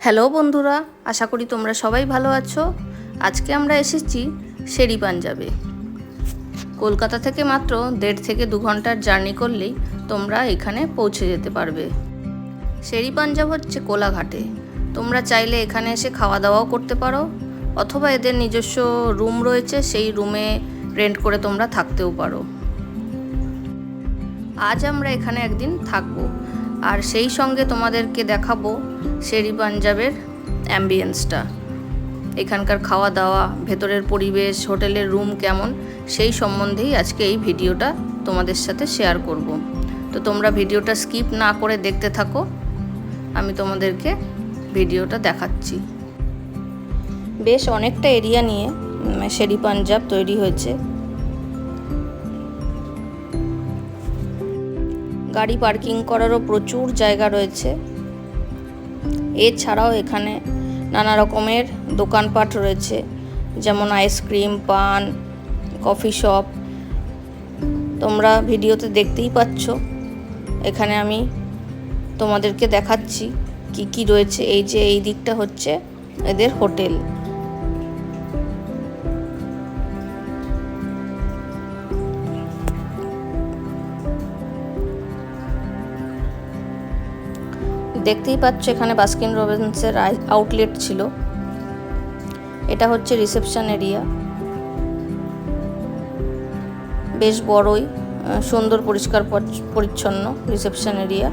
Hello বন্ধুরা, আশা করি তোমরা সবাই ভালো আছো। আজকে আমরা এসেছি শেরি পাঞ্জাবে। কলকাতা থেকে মাত্র 1.5 থেকে 2 ঘন্টার জার্নি করলেই তোমরা এখানে পৌঁছে যেতে পারবে। শেরি পাঞ্জাব হচ্ছে কোলাঘাটে। তোমরা চাইলে এখানে এসে খাওয়া দাওয়াও করতে পারো, অথবা এদের নিজস্ব রুম রয়েছে, সেই রুমে রেন্ট করে তোমরা থাকতেও পারো। আজ আমরা এখানে একদিন থাকবো, আর সেই সঙ্গে তোমাদেরকে দেখাবো শেরি পাঞ্জাবের অ্যাম্বিয়েন্সটা, এখানকার খাওয়া দাওয়া, ভেতরের পরিবেশ, হোটেলের রুম কেমন, সেই সম্বন্ধেই আজকে এই ভিডিওটা তোমাদের সাথে শেয়ার করব। তো তোমরা ভিডিওটা স্কিপ না করে দেখতে থাকো, আমি তোমাদেরকে ভিডিওটা দেখাচ্ছি। বেশ অনেকটা এরিয়া নিয়ে শেরি পাঞ্জাব তৈরি হয়েছে। গাড়ি পার্কিং করারও প্রচুর জায়গা রয়েছে। এছাড়াও এখানে নানা রকমের দোকানপাট রয়েছে, যেমন আইসক্রিম, পান, কফি শপ। তোমরা ভিডিওতে দেখতেই পাচ্ছ। এখানে আমি তোমাদেরকে দেখাচ্ছি কি কি রয়েছে। এই যে এই দিকটা হচ্ছে এদের হোটেল। দেখতেই পাচ্ছ এখানে বাস্কিন রবিন্সের আউটলেট ছিল। এটা হচ্ছে রিসেপশন এরিয়া, বেশ বড়ই, সুন্দর পরিষ্কার পরিচ্ছন্ন রিসেপশন এরিয়া।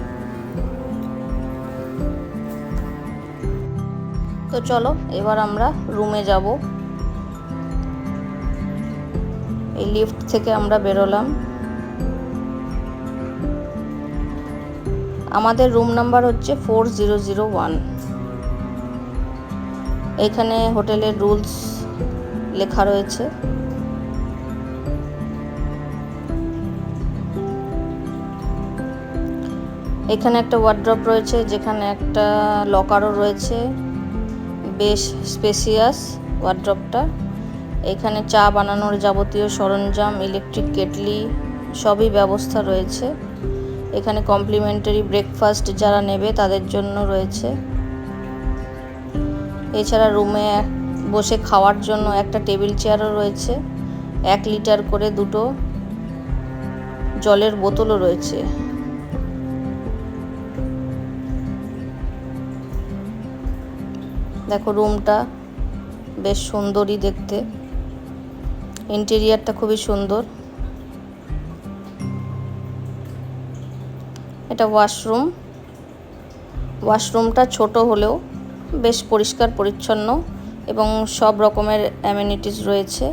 তো চলো এবার আমরা রুমে যাব। এই লিফট থেকে আমরা বেরোলাম। আমাদের রুম নাম্বার হচ্ছে 4001। এখানে হোটেলের রুলস লেখা রয়েছে। এখানে একটা ওয়ার্ড্রপ রয়েছে, যেখানে একটা লকারও রয়েছে, বেশ স্পেসিয়াস ওয়ার্ড্রপটা। এখানে চা বানানোর যাবতীয় সরঞ্জাম, ইলেকট্রিক কেটলি সবই ব্যবস্থা রয়েছে। এখানে কমপ্লিমেন্টারি ব্রেকফাস্ট যারা নেবে তাদের জন্য রয়েছে। এছাড়া রুমে বসে খাওয়ার জন্য একটা টেবিল চেয়ারও রয়েছে। 1 লিটার করে 2টো জলের বোতলও রয়েছে। দেখো রুমটা বেশ সুন্দরই দেখতে, ইন্টেরিয়ারটা খুবই সুন্দর। এটা ওয়াশরুমটা ছোট হলেও বেশ পরিষ্কার পরিচ্ছন্ন এবং সব রকমের অ্যামেনিটিস রয়েছে।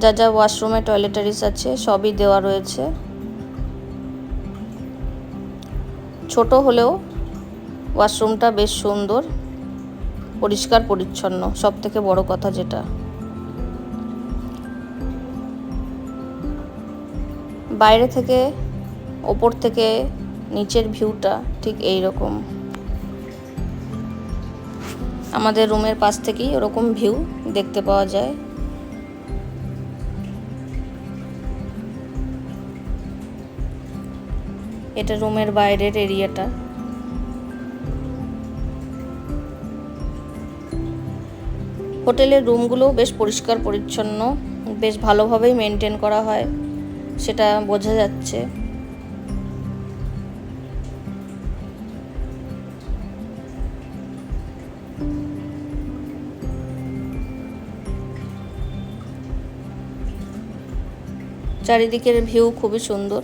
যা যা ওয়াশরুমে টয়লেটারিস আছে সবই দেওয়া রয়েছে। ছোট হলেও ওয়াশরুমটা বেশ সুন্দর, পরিষ্কার পরিচ্ছন্ন, সব থেকে বড় কথা যেটা। বাইরে থেকে ওপর থেকে নিচের ভিউটা ঠিক এই রকম। আমাদের রুমের পাশ থেকেই ওরকম ভিউ দেখতে পাওয়া যায়। এটা রুমের বাইরের এরিয়াটা। হোটেলের রুমগুলোও বেশ পরিষ্কার পরিচ্ছন্ন, বেশ ভালোভাবেই মেনটেন করা হয়, সেটা বোঝা যাচ্ছে। চারিদিকের ভিউ খুবই সুন্দর,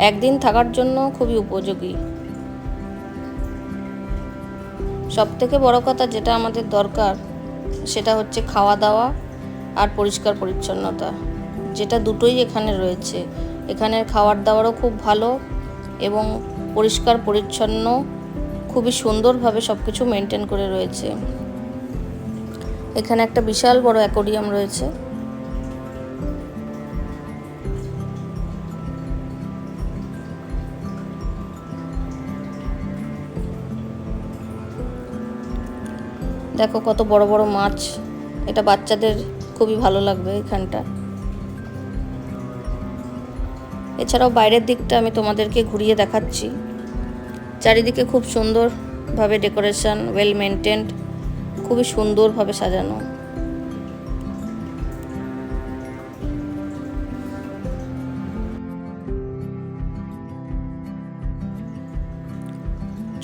একদিন থাকার জন্য খুবই উপযোগী। সবথেকে বড় কথা যেটা আমাদের দরকার সেটা হচ্ছে খাওয়া দাওয়া আর পরিষ্কার পরিচ্ছন্নতা, যেটা দুটোই এখানে রয়েছে। এখানের খাবার দাবারও খুব ভালো এবং পরিষ্কার পরিচ্ছন্ন, খুবই সুন্দরভাবে সব কিছু মেনটেন করে রয়েছে। এখানে একটা বিশাল বড় অ্যাকোয়ারিয়াম রয়েছে। দেখো কত বড় বড় মাছ, এটা বাচ্চাদের খুবই ভালো লাগবে এখানটা। এছাড়াও বাইরের দিকটা আমি তোমাদেরকে ঘুরিয়ে দেখাচ্ছি। চারিদিকে খুব সুন্দরভাবে ডেকোরেশন, ওয়েল মেনটেন্ড, খুবই সুন্দরভাবে সাজানো।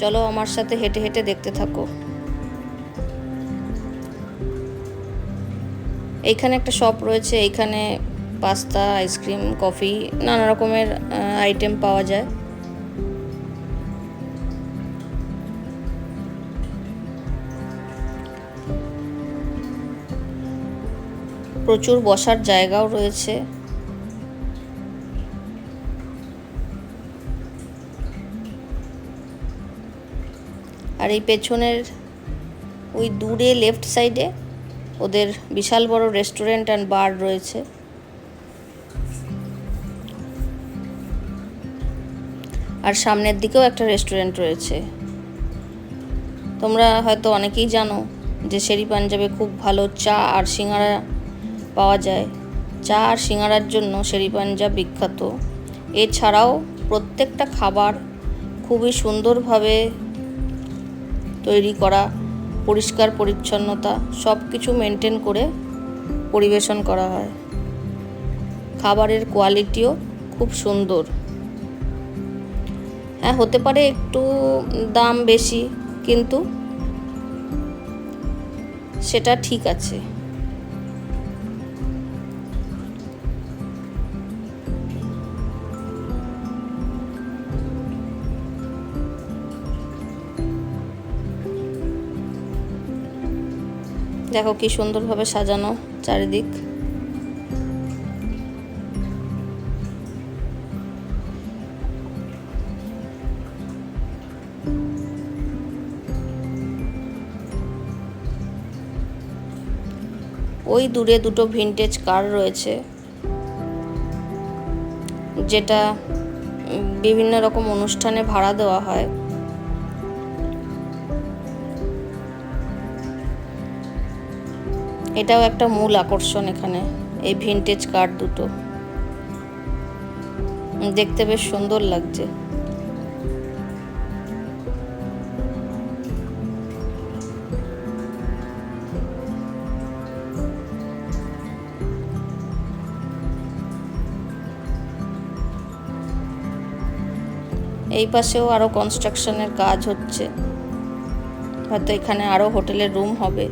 চলো আমার সাথে হেঁটে হেঁটে দেখতে থাকো। এইখানে একটা শপ রয়েছে, এইখানে পাস্তা, আইসক্রিম, কফি, নানা রকমের আইটেম পাওয়া যায়। প্রচুর বসার জায়গাও রয়েছে। আর এই পেছনের ওই দূরে লেফট সাইডে ওদের বিশাল বড় রেস্টুরেন্ট অ্যান্ড বার রয়েছে। আর সামনের দিকেও একটা রেস্টুরেন্ট রয়েছে। তোমরা হয়তো অনেকেই জানো যে শেরি পাঞ্জাবে খুব ভালো চা আর সিঙ্গারা পাওয়া যায়। চা আর সিঙ্গারার জন্য শেরি পাঞ্জাব বিখ্যাত। এছাড়াও প্রত্যেকটা খাবার খুবই সুন্দরভাবে তৈরি করা, পরিষ্কার পরিচ্ছন্নতা সব কিছু মেনটেন করে পরিবেশন করা হয়। খাবারের কোয়ালিটিও খুব সুন্দর। হ্যাঁ, হতে পারে একটু দাম বেশি, কিন্তু সেটা ঠিক আছে। দেখো কি সুন্দরভাবে সাজানো চারিদিক। ওই দূরে দুটো ভিনটেজ কার রয়েছে, যেটা বিভিন্ন রকম অনুষ্ঠানে ভাড়া দেওয়া হয়। এটাও একটা মূল আকর্ষণ এখানে, এই ভিনটেজ কার দুটো দেখতে বেশ সুন্দর লাগছে। এই পাশেও আরো কনস্ট্রাকশনের কাজ হচ্ছে, হয়তো এখানে আরো হোটেলের রুম হবে।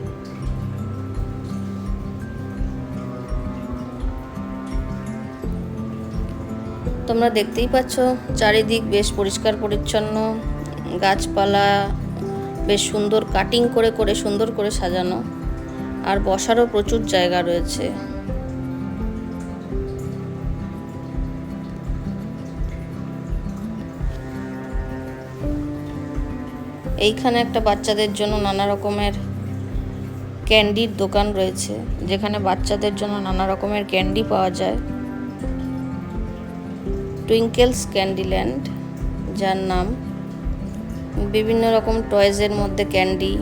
তোমরা দেখতেই পাচ্ছ চারিদিক বেশ পরিষ্কার পরিচ্ছন্ন, গাছপালা বেশ সুন্দর কাটিং করে করে সুন্দর করে সাজানো, আর বসারও প্রচুর জায়গা রয়েছে। এইখানে একটা বাচ্চাদের জন্য নানা রকমের ক্যান্ডির দোকান রয়েছে, যেখানে বাচ্চাদের জন্য নানা রকমের ক্যান্ডি পাওয়া যায়। টুইঙ্কেলস ক্যান্ডিল্যান্ড যার নাম। বিভিন্ন রকম টয়েজের মধ্যে ক্যান্ডি,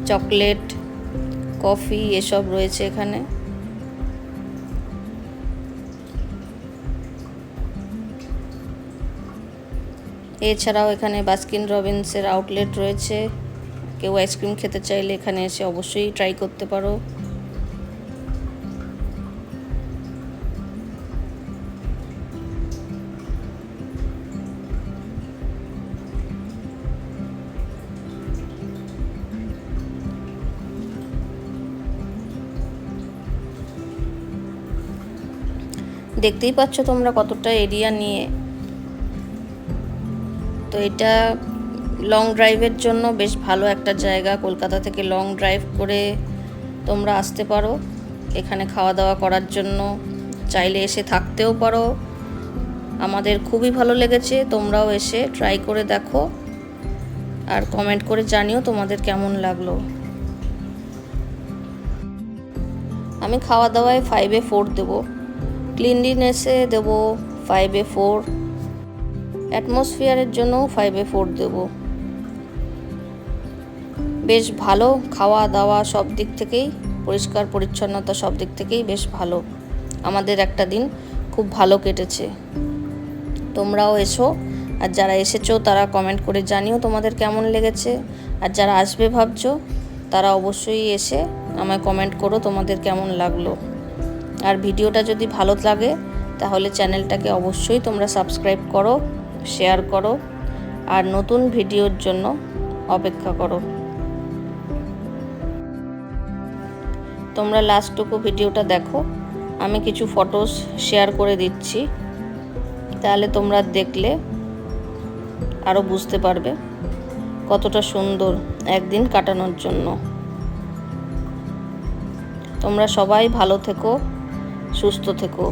চকলেট, কফি এসব রয়েছে এখানে। এছাড়াও এখানে বাস্কিন রবিন্সের আউটলেট রয়েছে। কেউ আইসক্রিম খেতে চাইলে এখানে এসে অবশ্যই ট্রাই করতে পারো। দেখতেই পাচ্ছ তোমরা কতটা এরিয়া নিয়ে। তো এটা লং ড্রাইভের জন্য বেশ ভালো একটা জায়গা। কলকাতা থেকে লং ড্রাইভ করে তোমরা আসতে পারো এখানে খাওয়া দাওয়া করার জন্য, চাইলে এসে থাকতেও পারো। আমাদের খুবই ভালো লেগেছে, তোমরাও এসে ট্রাই করে দেখো আর কমেন্ট করে জানিও তোমাদের কেমন লাগলো। আমি খাওয়া দাওয়ায় 5-এ 4 দেবো, ক্লিনলিনেসে দেবো 5-এ 4, অ্যাটমসফিয়ারের জন্যও 5-এ 4 দেবো। বেশ ভালো খাওয়া দাওয়া সব দিক থেকেই, পরিষ্কার পরিচ্ছন্নতা সব দিক থেকেই বেশ ভালো। আমাদের একটা দিন খুব ভালো কেটেছে। তোমরাও এসো আর যারা এসেছো তারা কমেন্ট করে জানিও তোমাদের কেমন লেগেছে। আর যারা আসবে ভাবছো তারা অবশ্যই এসে আমায় কমেন্ট করো তোমাদের কেমন লাগলো। আর ভিডিওটা যদি ভালো লাগে তাহলে চ্যানেলটাকে অবশ্যই তোমরা সাবস্ক্রাইব করো, শেয়ার করো আর নতুন ভিডিওর জন্য অপেক্ষা করো। তোমরা লাস্টটুকু ভিডিওটা দেখো, আমি কিছু ফটোস শেয়ার করে দিচ্ছি, তাহলে তোমরা দেখলে আরও বুঝতে পারবে কতটা সুন্দর একদিন কাটানোর জন্য। তোমরা সবাই ভালো থেকো, সুস্থ থেকো।